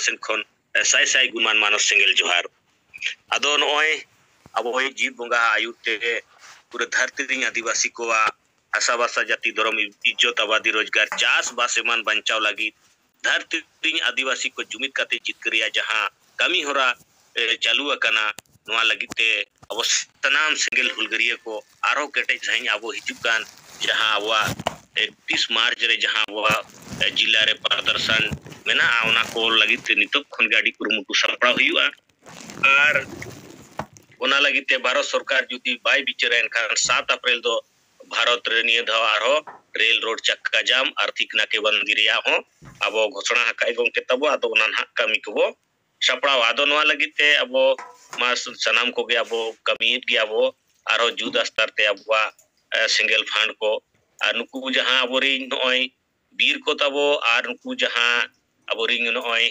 सेन खन साय साय गुमान मानव सेंगेल जोहार आदो नय अब जीव बंगा आयुते पूरा धरती आदिवासी को आसाबासा जाति धर्म इज्जत आबादी रोजगार चास बास एमान बंचाव लगी धरती आदिवासी को जुमित काते जितकरिया जहां कमी होरा चालू अकना नवा लगिते अब तनाम सेंगेल हुलगरिया को आरो केटे जहां अब हिजुकान जहां अब 31 मार्च रे जहां अब जिला रे प्रदर्शन मेना आउना को लगिते नितक खन गाड़ी कुरुमुटु सपड़ा हुआ और ओना लगिते भारत सरकार जुदी बाय बिचारा एनखान 7 अप्रैल दो भारत रे निये धाव आरो रेल रोड चक्का जाम आर्थिक नाके बंदी रिया हो अब घोषणा हकाय गोंके तबो आदो ओना ना कमी को सपड़ा आदो नवा लगिते अब मा सनाम को गे अब कमीत गे अब आरो जुदा स्तर ते अब सिंगल फंड को नुकु जहां अबोरी नय बीर को तबो आर नुकु जहां अबोरी नय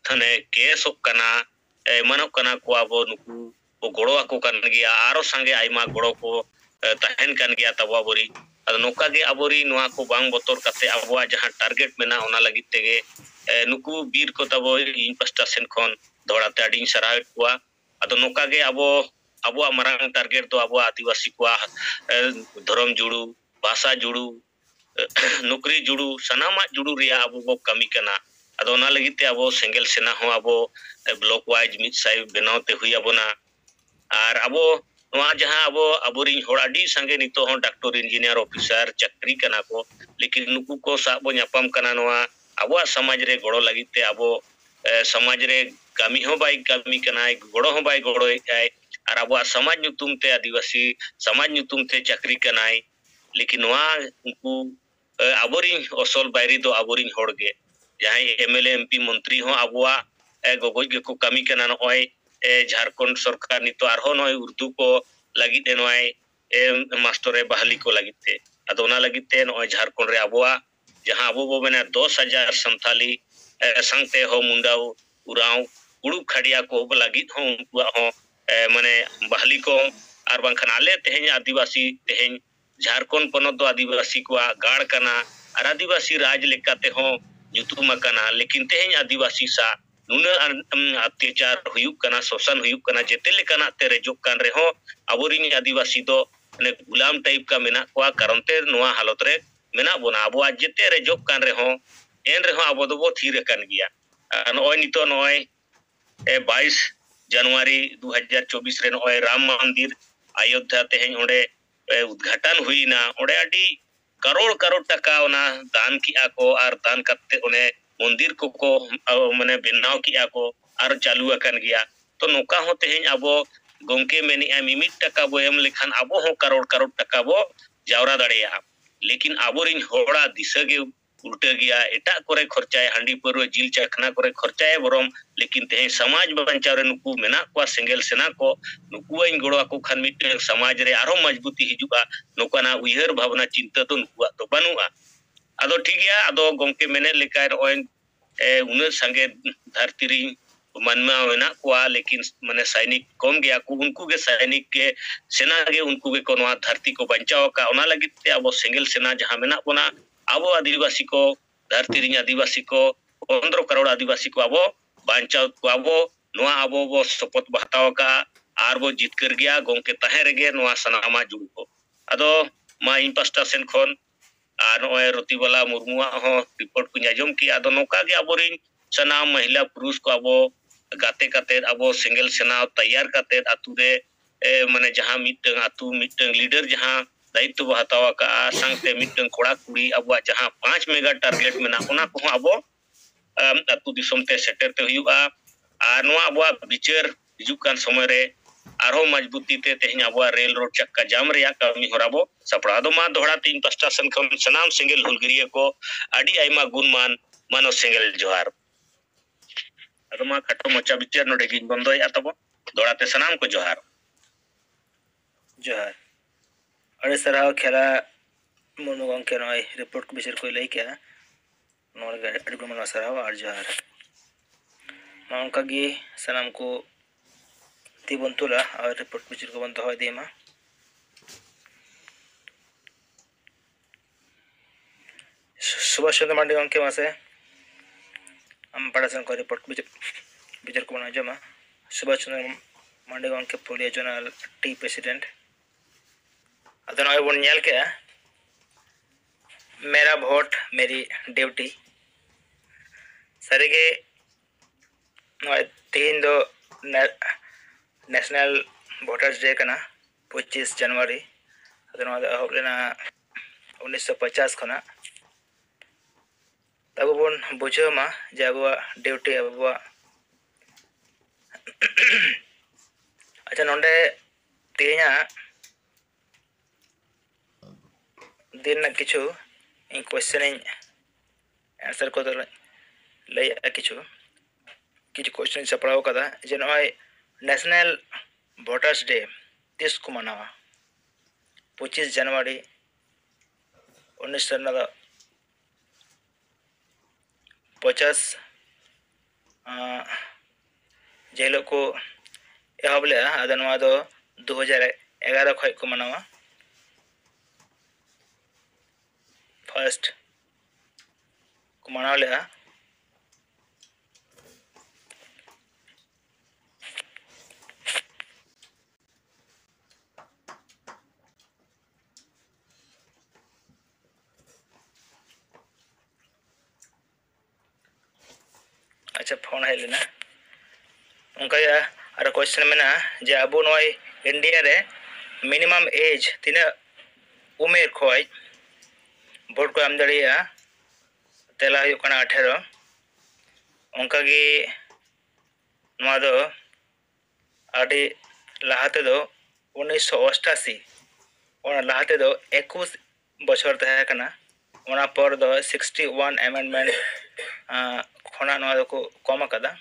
थाने केस कना मनक कना को अब नुकु को गड़ो को कन गया आरो संगे आइमा गड़ो को तहन कन गया तब अबोरी नोका गे अबोरी नोआ को बांग बतर काते अबवा जहां टारगेट मेना ओना लगित तेगे नुकु बीर को तबो इन पास्टा सेन खन दौड़ाते अडिन सराहत हुआ अदो नोका गे अबो मारांग टारगेट तो अबो आदिवासी को धर्म जुड़ू भाषा जुड़ू नौकरी जुड़ू सनामा जुड़ू रिया अबो बो कमी कना अदो ओना लगिते अबो सेंगेल सेना हो अबो ब्लॉक वाइज मिड साइड बनावते हुई अबोना और अबो नवा जहां अबो अबोरी होड़ाडी संगे नितो हो डॉक्टर इंजीनियर ऑफिसर चाकरी कना को लेकिन नुकु को साबो न्यापम कना नवा अबो समाज रे गड़ो लगिते अबो समाज रे कमी हो बाई कमी कनाय गड़ो हो बाई गड़ो आय और अबो समाज नुतुम ते आदिवासी समाज नुतुम ते चाकरी कनाय लेकिन नवा उनको अबोरी असल बायरी दो अबोरी होड़गे जहां एमएलए एमपी मंत्री हो अबोआ गोगोज गे को कमी कना नय झारखंड सरकार नितो आरो नय उर्दू को लगित नय मास्टर बहाली को लगिते अदो ना लगिते नय झारखंड रे अबोआ जहां अबो बो मेना 10,000 संथाली संगते हो मुंडाऊ उराव उड़ू खड़िया को लगित हो उनको हो माने बहाली को आर बांखान आले तेहें आदिवासी तेहें झारखंड पनत दो आदिवासी को गाड़ कना और आदिवासी राज लेकाते हो जुतुम कना लेकिन तेहें आदिवासी सा नुना अत्याचार हुयुक कना शोषण हुयुक कना जेते लेकाना ते रेजोक कान रे हो अबोरिन आदिवासी दो ने गुलाम टाइप का मेना को कारण ते नोआ हालत रे मेना बोना अबो आज जेते रेजोक कान रे हो एन रे हो अबो दो थीर कन गया नय नितो नय 22 जनवरी 2024 रे नय राम मंदिर अयोध्या तेहें ओडे उद्घाटन हुईना ओडे अडी करोड़ करोड़ टका ओना दान किया को और दान करते ओने मंदिर को माने बनाव किया को और चालू अकन गया तो नोका हो तेहें अबो गोंके मेनी मिमिट टका बो एम लेखान अबो हो करोड़ करोड़ टका बो जावरा दड़ेया लेकिन अबोरिन होड़ा दिशा गे उल्टे गया एटा करे खर्चाए हांडी पर जिल चखना करे खर्चाए बरम लेकिन तेहें समाज बंचाव रे नुकु मेना को सेंगेल सेना को नुकु इन गड़वा को खान मिट समाज रे आरो मजबूती हिजुआ नोकाना उयहर भावना चिंता तो नुकुआ तो बनुआ अदो ठीक गया अदो गोंके मेने लेका ओइन उन संगे धरती री मनमा होना को लेकिन माने सैनिक कम गया को उनको के सैनिक के सेना के उनको के कोनवा धरती को बचाव का ओना लगिते अब सेंगेल सेना जहां मेना बोना अब आदिवासी को धरती री आदिवासी को 15 करोड़ आदिवासी को अब बचाव को अब नोआ अब वो शपथ बहताव का आर वो जीत कर गया गोंके तहे रेगे नोआ सनामा जुड़ को अदो मा इन पास्टा सेन खन आर नय रतिबाला मुर्मुआ हो रिपोर्ट को आजम की अदो नोका के अबोरिन सनाम महिला पुरुष को अब गाते काते अब सेंगेल सेना तैयार काते आतु रे माने जहां मिटंग आतु मिटंग लीडर जहां दायित्व हतावा का संगते मिटंग कोड़ा कुड़ी अब जहां 5 मेगा टारगेट में ना ओना को अब आतु दिसम ते सेटर ते हुआ आर नोआ अब विचार हिजुकान समय रे आरो मजबूती ते तेहन अब रेल रोड चक्का जाम रे कमी होराबो सपड़ा दो मा दोहरा 3 पास्टा सन खम सनाम सेंगेल हुलगिरिया को आडी आइमा गुणमान मानो सेंगेल जोहार अदो मा खटो मचा विचार नोडे गिन बंदोय अतबो दोड़ाते सनाम को जोहार जोहार अरे सराव खेला मुर्मु गंके नय रिपोर्ट को बिचार कोई लई क्या नोर अडी गुणमान सराव और जोहार मा उनका गी सनाम को तिबंतुला और रिपोर्ट बिचार को बंद होय देमा सुभाष चंद्र मांडी गंके मासे ᱯᱟᱲᱟᱥᱟᱱ ᱠᱚ ᱨᱤᱯᱳर्ट ᱵᱤᱪᱟᱹᱨ ᱠᱚᱵᱚᱱ ᱟᱸᱡᱚᱢᱟ ᱥᱩᱵᱷᱟᱥ ᱪᱚᱱᱫᱨᱚ ᱢᱟᱱᱰᱤ ᱜᱚᱢᱠᱮ ᱯᱩᱞᱤᱭᱟᱹ ᱡᱚᱱᱟᱞ ᱴᱤ ᱯᱨᱮᱥᱤᱰᱮंट ᱟᱫᱚ ᱱᱚᱜᱼᱚᱭ ᱵᱚᱱ ᱧᱮᱞ ᱠᱮᱜᱼᱟ मेरा वोट मेरी ड्यूटी सारीगे तीन दो नेशनल वोटर्स डे कना 25 जनवरी एहब लेना 1950 खना तब बन बुझेमा जे अब ड्यूटी अब अच्छा नोंडे तेना दिन किछु इन क्वेश्चन आंसर को लय किछु क्वेश्चन सपड़ाव कदा जे नय नेशनल वोटर्स डे तीस को मनावा 25 जनवरी 1950 जेलो को एहब ले 2011 खय को मनावा फर्स्ट को मनाव ले अच्छा फोन है लेना उनका और क्वेश्चन में जे अब नय इंडिया रे मिनिमम एज तीना उमेर खय भोट को एम दाड़िया तेला 18 उनका गी नवा दो आदि लाहाते दो 1988 और लाहाते दो 21 बछर तहे कना ओना पर दो 61 अमेंडमेंट खोना नवा दो को कम कदा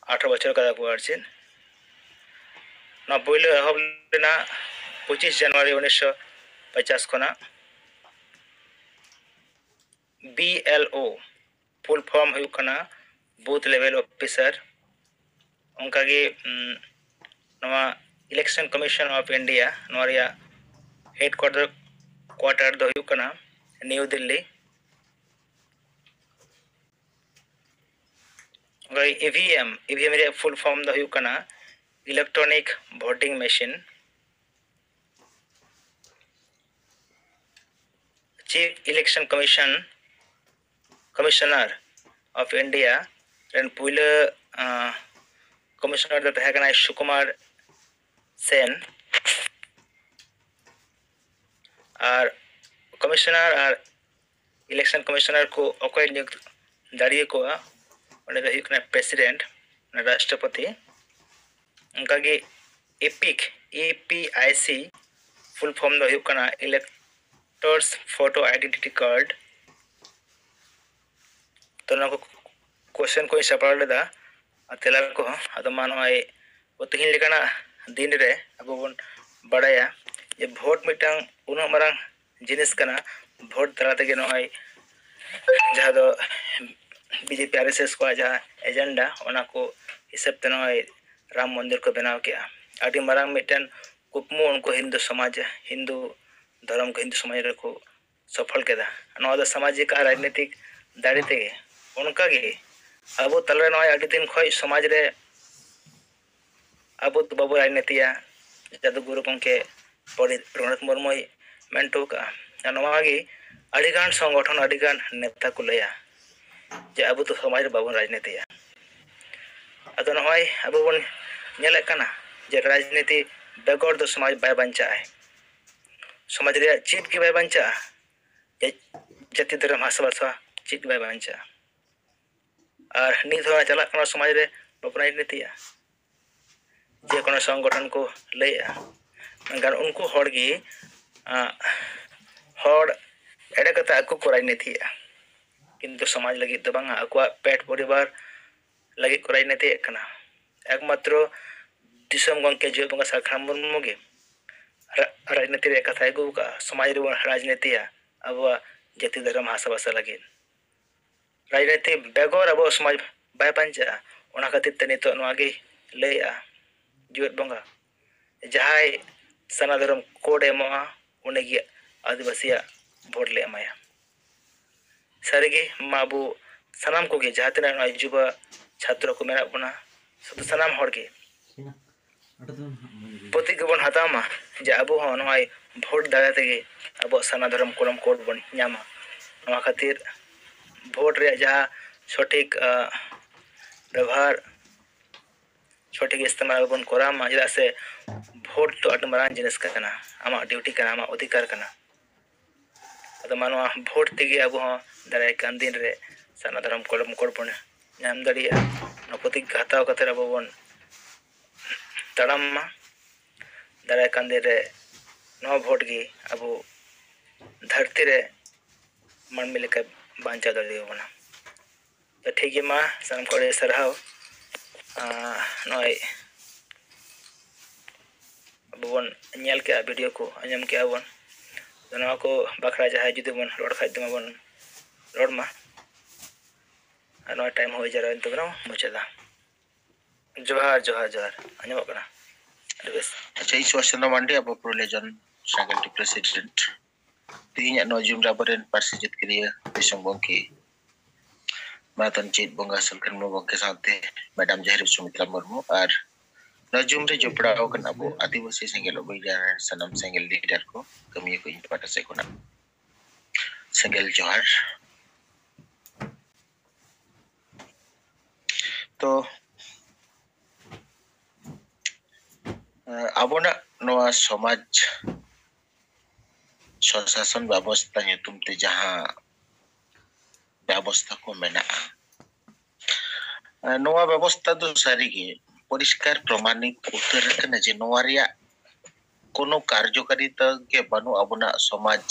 18 बछर कदा को अर्चिन ना पहले एहब लेना 25 जनवरी 1950 खोना BLO फुल फॉर्म हुई कना बूथ लेवल ऑफिसर उनका गे नवा इलेक्शन कमीशन ऑफ इंडिया नोरिया हेड क्वार्टर दो हुई कना न्यू दिल्ली EVM रे फुल फॉर्म दो हुई कना electronic voting machine Chief Election Commissioner of India रेन पुइले कमिश्नर दो तहे कना सुकुमार सेन और कमिश्नर और इलेक्शन कमिश्नर को अकोय नियुक्त दाड़िए को उन्हें दो हुई प्रेसिडेंट राष्ट्रपति उनका गे EPIC फुल फॉर्म दो हुई कना इलेक्टर्स फोटो आइडेंटिटी कार्ड तो ना को क्वेश्चन को सपड़ा लेदा तेला को अदो मान नय तिहिन लेकाना दिन रे अब बन बड़ाया ये भोट मिटांग उन मारंग जिनिस कना भोट तला तेगे नय जहाँ दो बीजेपी RSS को जहाँ एजेंडा ओना को हिसाब ते नय राम मंदिर को बनाव के आदि मारंग मिटन कुपमु उनको हिंदू धर्म को हिंदू समाज रे को सफल केदा नवा दो सामाजिक और राजनीतिक दाड़ी तेगे उनका गे अब तलरे नय आदि दिन खय समाज रे अब तो बाबू राजनीतिया जादू गुरु गंके पंडित रघुनाथ मुर्मू मेंटो का नवा गे अडिगान संगठन अडिगान नेता को लया जे अब तो समाज रे बाबू राजनीतिया अदो नय अब बन नेले कना जे राजनीति बेगर दो समाज बाय बंचा है समाज रे चीज के बाय बंचा जाति धर्म भाषा चीज बाय बंचा और नित हो चला कना समाज रे बाबू राजनीतिया जे कोनो संगठन को लया मगर उनको हड़गी हड़ एडे कता को राजनीतिया किंतु समाज लगी तो बांगा अकुआ पेट परिवार लगी को राजनीति कना एकमात्र दिसम गंके जे बंगा साखाम मुर्मू गे राजनीति रे कथा एगु का समाज रे राजनीतिया अब जाति धर्म भाषा लगी राजनीति बेगर अब समाज बाय पंचा ओना खातिर ते नितो नवा गे लया जुट बंगा जहाय सना धर्म कोड एमोआ उनेगी आदिवासी भोट ले एमाया सारेगे माबू sanam ko ge jaha tina noi juba chhatro ko mena bona sudu sanam hor ge poti ke bon hatama je abu ho noi vote dara tege abo sana dharam kolam code bon nyama noa khatir vote re jaha sotik ব্যবহার সঠিক ইস্তেমাল বন করা মা যেটা সে vote তো আট মারান জিনিস কানা আমা ডিউটি কানা আমা অধিকার কানা আদা মানওয়া ভোট তেগে আবু হ দারাই কান দিন রে সানা ধরম কলম করবন নাম দাঁড়িয়ে নপতি ঘাতাও কাতে আবু বন তাড়াম মা দারাই কান দিন রে নো ভোট গি আবু ধরতি রে মন মিলে কে বাঞ্চা দাঁড়িয়ে বনা তো ঠিক মা সালাম করে সরহাও noi bon nyal ke video ko anyam ke bon dona ko bakra jahay judi bon rod khai duma bon rod ma ano time ho jara to bro muchada johar anyam kana adibes acha I swasana mandi abo prolejon sagal di president tinya no jum rabaden parsijit kriya bisambong ki Matan Cid Bonga Sulkan Mubang ke साथे madam जहर सुमित्रा मुर्मू और नजुम रे जोपड़ाओ कन अबो आदिवासी सेंगेल ओबैजार सनम Sengel leader को कमी को इन पाटा से कोना सेंगेल जोहार तो abona noa समाज शासन व्यवस्था nyutum te jaha ব্যবস্থা को মেনা'a নোয়া ব্যবস্থা তো সারিগে পরিষ্কার প্রমাণিত উত্তর কানা যে নোয়া রিয়া কোনো কার্যকারিতা কে বানু আবনা সমাজ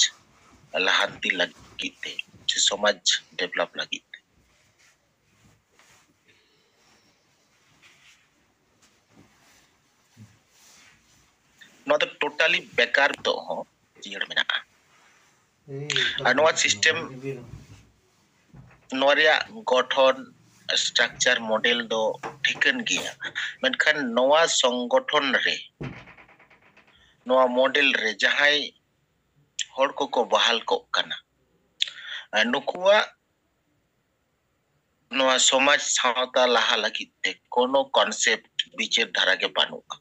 লাহান্তি লাগিতে যে সমাজ ডেভেলপ লাগিতে নোয়া তো টোটালি বেকার তো হ জিয়র মেনা'a নোয়া সিস্টেম নোয়া গঠন স্ট্রাকচার মডেল দো ঠিকান গিয়া মেনখান নোয়া সংগঠন রে নোয়া মডেল রে যাহাই হড় को बहाल को काना नुकुआ নোয়া সমাজ সাঁওতা লাহা লাগিতে কোনো কনসেপ্ট বিচের ধারাকে বানুয়া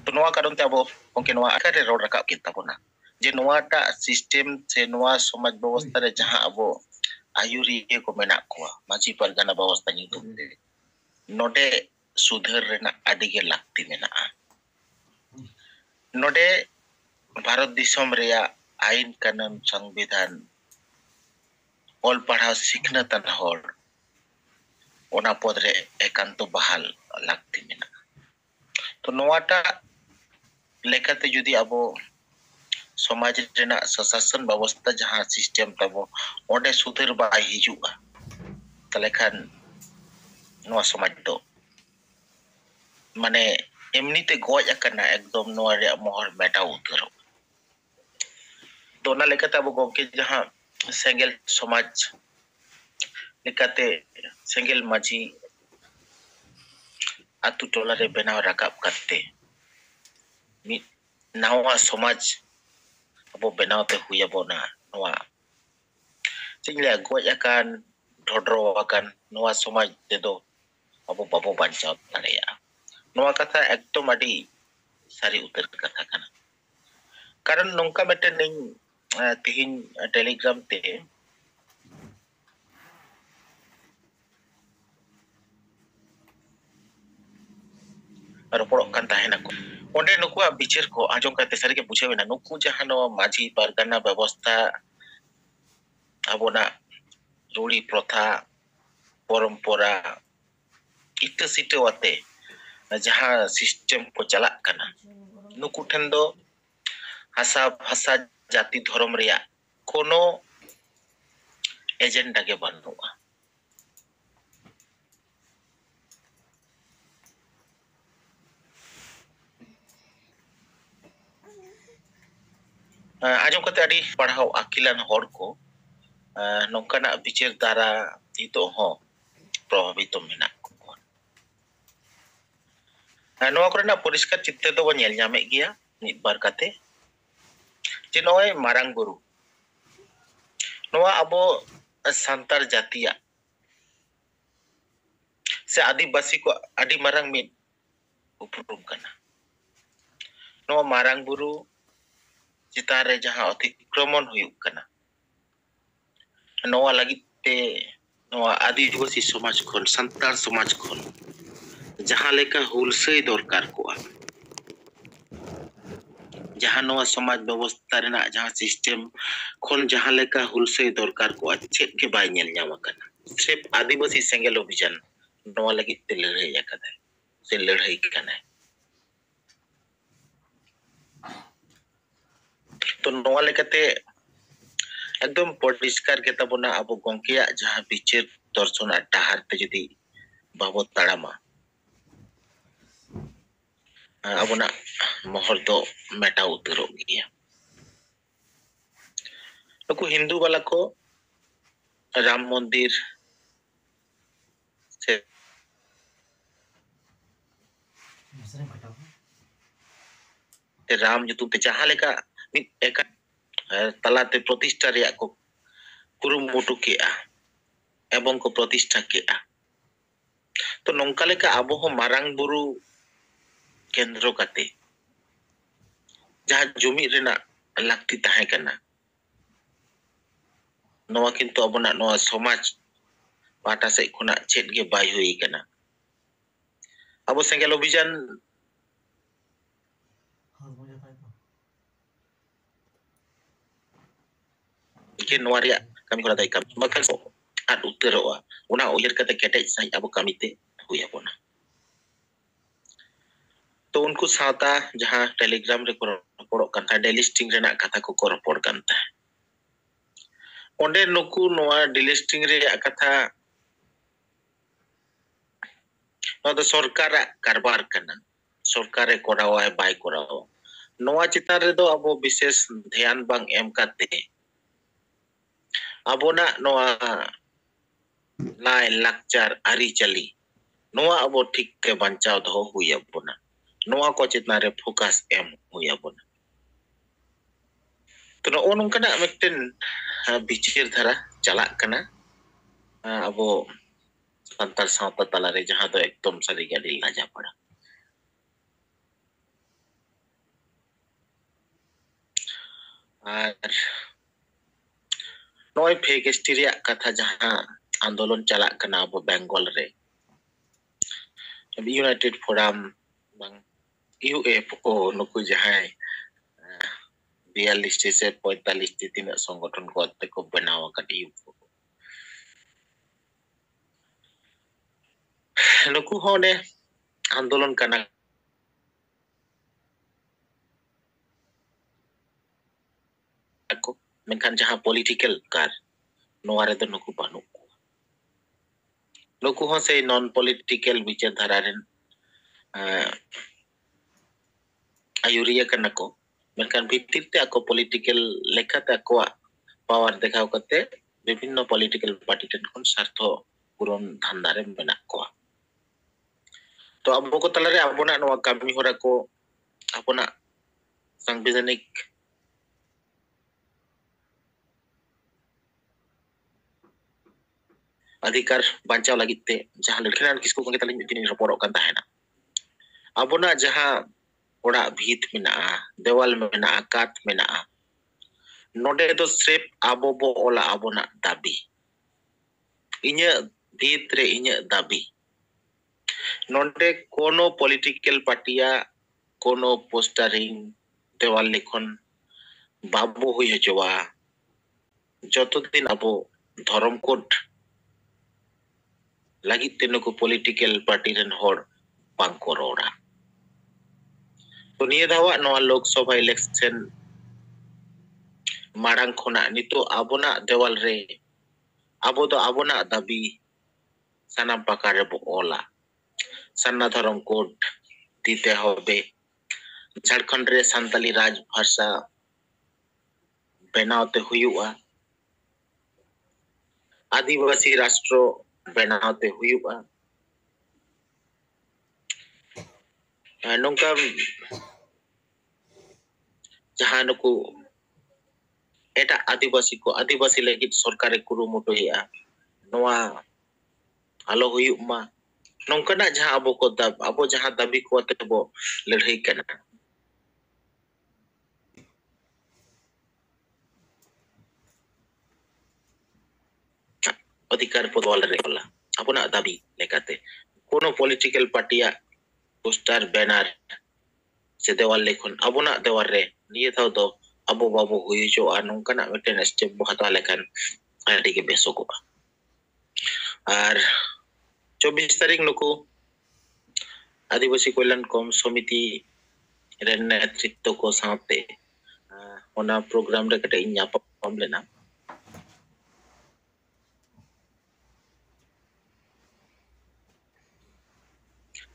তো নোয়া কারণ তে আবো ওকে নোয়া আকারে রোড রাকাব কিতা বনা যে নোয়াটা সিস্টেম সে নোয়া সমাজ ব্যবস্থা রে যাহা আবো আয়ুরি को মেনা কোয়া মাঝি পারগানা ব্যবস্থা নিতুম নোডে সুধর রেনা আডিগে লাগতি মেনা'a নোডে ভারত দিশম রেয়া আইন কানুন সংবিধান অল পড়াও শিখনাতান হর ওনা পদরে একান্ত বহাল লাগতি মেনা'a তো নোয়াটা লেখাতে যদি আবো সমাজ রেনা শাসন ব্যবস্থা যাহা সিস্টেম তাবো ওডে সুধর বাই হিজুआ তাহলে খান নোয়া সমাজ তো মানে এমনিতে গজ আকানা একদম নোয়া রে মোহর মেটা উতর তো না লেখাতে আবো গকে যাহা সেঙ্গেল সমাজ লেখাতে সেঙ্গেল মাঝি আতু টলারে বেনাও রাকাব কাটতে nawa somaj abo benawte huyabona noa single goj akan dhodro akan noa somaj tedo abo babo bancao tareya noa katha ekdom adi sari utar katha kana karon nongka meten ning tihin telegram te ropodok kan tahena ko onde nuku bichir ko ajong kate sari ke buche na nuku jahano maji pargana ব্যবস্থা abona ruli protha পরম্পরা ইত্য সিটে ওয়াতে যাহা system को চালাক কানা নুকু ঠেন দো হাসা ভাষা জাতি ধর্ম রিয়া কোনো agenda K বানুয়া ajong kate adi padhau akilan hor ko nongkana bichir dara itu ho probabito menak ko noa korena poriskar chitte do nyel nyame gia nit bar kate जे नोय मारंग बुरु नोआ अबो संतार जातिया से आदिवासी को आदि मारंग मिन उपरुम कना नोआ मारंग बुरु चितारे जहां अतिक्रमण हुयुक कना नोआ लगित ते नोआ आदिवासी समाज खन संतार समाज खन जहां लेका हुलसई दरकार को जहां नोआ समाज व्यवस्था रेना जहां सिस्टम खन जहां लेका हुलसई दरकार को चेक के बाय नेल ᱧᱟᱢ कना सिर्फ आदिवासी सेंगेल अभियान नोआ लगित ते लड़ाई yakada से लड़ाई कना तो नोआ लेकाते एकदम परिष्कार के तबना अब गंकिया जहां विचार दर्शन डाहार ते जदि बाबो ताड़ामा अबना महर दो मेटा उतरो गया नुकु हिंदू वाला को राम मंदिर से राम जुतु ते जहां लेका एक तलाते प्रतिष्ठा रे को कुरुमुटु केआ एवं को प्रतिष्ठा केआ तो नोंका लेका आबो हो मारंग बुरु केंद्र काते जहां जुमी रेना लाक्ति ताहे कना नोआ किंतु अबना नोआ समाज पाटा से खुना चेत गे बाय हुई कना अब सेंगेल अभियान के नोआ रे कमी करा दाई काम बखन सो आद उतरोआ उना उयर कते केटे साई अब कमीते हुई अपना तो उनको साता जहां टेलीग्राम रे रपड़ कांता डेलिस्टिंग रेना कथा को रपड़ कांता ओंडे नुकु नोआ डेलिस्टिंग रे कथा तो सरकार कारबार कना सरकार कोरावा बाय कोरावा नोआ चितार रे दो अब विशेष ध्यान बांग एम काते अबोना नोआ लाय लाक्चार आरी चली नोआ अब ठीक के बंचाव दो हुई अबोना नोआ को चितना रे फोकस एम हुई अबोना तो नो नोंकना मिटन बिचिर धारा चला कना अब संतार सावता तला रे जहां दो एकदम सारी गाड़ी लाजा पड़ा और नोय फेगेस्टी रे कथा जहां आंदोलन चला कना अब बेंगल रे यूनाइटेड फोरम बंग यूएफओ नुकु जहां 42 से 45 तीन संगठन को अत्ते को बनावा कटी नुकु होने आंदोलन करना को मेनखान जहां पॉलिटिकल कार नोवारे तो नुकु बानु नुकु हो से नॉन पॉलिटिकल विचार धारा रेन आयुरिया करना को मेनखान भित्तिर ते ako पॉलिटिकल लेखाते ako पावर देखाव करते विभिन्न पॉलिटिकल पार्टी टेन कोन स्वार्थ पूरण धांदारे मेना को तो अब को तलारे अबोना नोआ कामी होरा को अपना संवैधानिक अधिकार बांचाव लागिते जहां लड़खिनान किसको को तलिन दिन रपोरो kan tahena अबोना जहां ओड़ा भीत मेना देवाल मेना कात मेना नोडे तो सिर्फ आबो बो ओला अबोना दाबी इnya भीत रे इnya दाबी नोडे कोनो पॉलिटिकल पार्टिया कोनो पोस्टरिंग देवाल लिखन बाबू हुई हजवा जतो दिन अबो धर्म कोड लगी तेनो को पॉलिटिकल पार्टी रन होड़ बांको रोड़ा तो निये धावा नोआ लोकसभा इलेक्शन मारंग खोना नितो आबोना देवाल रे आबो तो आबोना दाबी सानाम पाकारे बो ओला सन्ना धर्म कोड दीते होबे झारखंड रे संताली राजभाषा बनावते हुआ आदिवासी राष्ट्र बनावते हुआ नोंका जहां नुकु एटा आदिवासी लगित सरकार कुरुमुटुया नोआ आलो हुयुक मा नोंकना जहां अबो जहां दाबी को तेबो लड़ाई कना अधिकार पदवाल रेला अपना दाबी लेकाते कोनो पॉलिटिकल पार्टिया पोस्टर बैनर से देवाल लेखन अबोना देवाल रे निये थाव दो अबो बाबो हुइजो आ नोंकना मिटन स्टेप बो हता लेखन आडी के बेसोको और 24 तारीख नुकु आदिवासी कल्याण कम समिति रेन नेतृत्व को साथे ओना प्रोग्राम रे कटे ᱧᱟᱯᱟᱢ लेना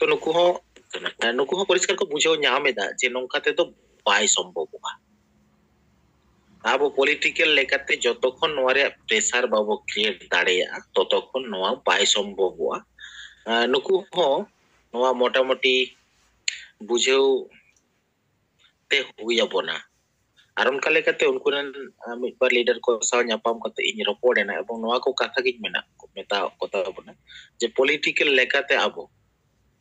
तो नुकु हो परिष्कार को बुझाव ᱧᱟᱢᱮᱫᱟ जे नोंका ते तो बाय संभववा आबो पॉलिटिकल लेकाते जतखन नोआ रे प्रेसार बाबो क्रिएट दाड़ेया ततखन नोआ बाय संभववा नुकु हो नोआ मोटामोटी बुझाव ते हुयabona और उनका लेकाते उनको मिदबार लीडर को साव ᱧᱟᱯᱟᱢ कते इन रपोर्डेना एवं नोआ को कथा गिन मेता कोताबona जे पॉलिटिकल लेकाते आबो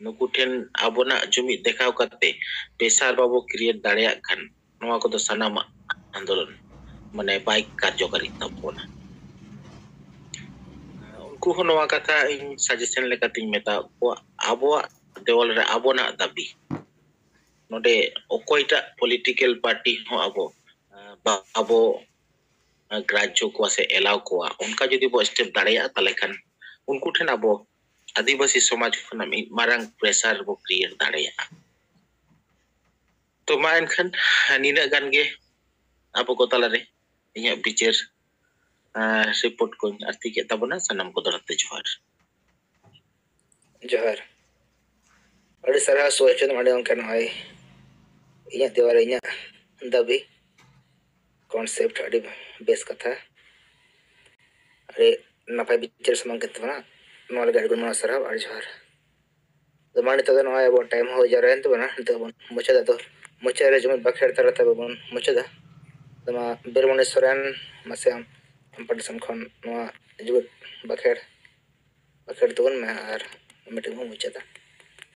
नुकु ठेन आबोना जुमी देखाव कते पेसार बाबो क्रिएट दाड़ेया खान नोआ को तो सनामा आंदोलन माने बाय कार्यकारी तबोना उनको हो नोआ कथा इन सजेशन लेकाते मेता को आबो देवल रे आबोना दाबी नोडे ओकोइटा पॉलिटिकल पार्टी हो आबो ग्राज्य को से एलाव को उनका जदि बो स्टेप दाड़ेया ताले खान उनको ठेन आबो आदिवासी समाज खना मारंग प्रेसार बो क्रिएट दाड़ेया तो मा एनखान निना गान गे आबो को तालारे इया बिचार रिपोर्ट को आरती के तबना सनम को दरते जोहार अरे सरा सोचन माडे उनका नय इया देवार इया दाबी कॉन्सेप्ट अड़ी बेस कथा अरे नपाय बिचार समंग केतबना नोले गाड़ी में सरा और जोहार तो माने तो नय अब टाइम हो जा रहा है तो बना तो मुचा तो मुचा रे जम बखेर तरह तब बन मुचा दा तमा बिरमणेश्वरन मसेम पटिसम खन नोआ जुट बखेर तो बन में और मीटिंग हो मुचा दा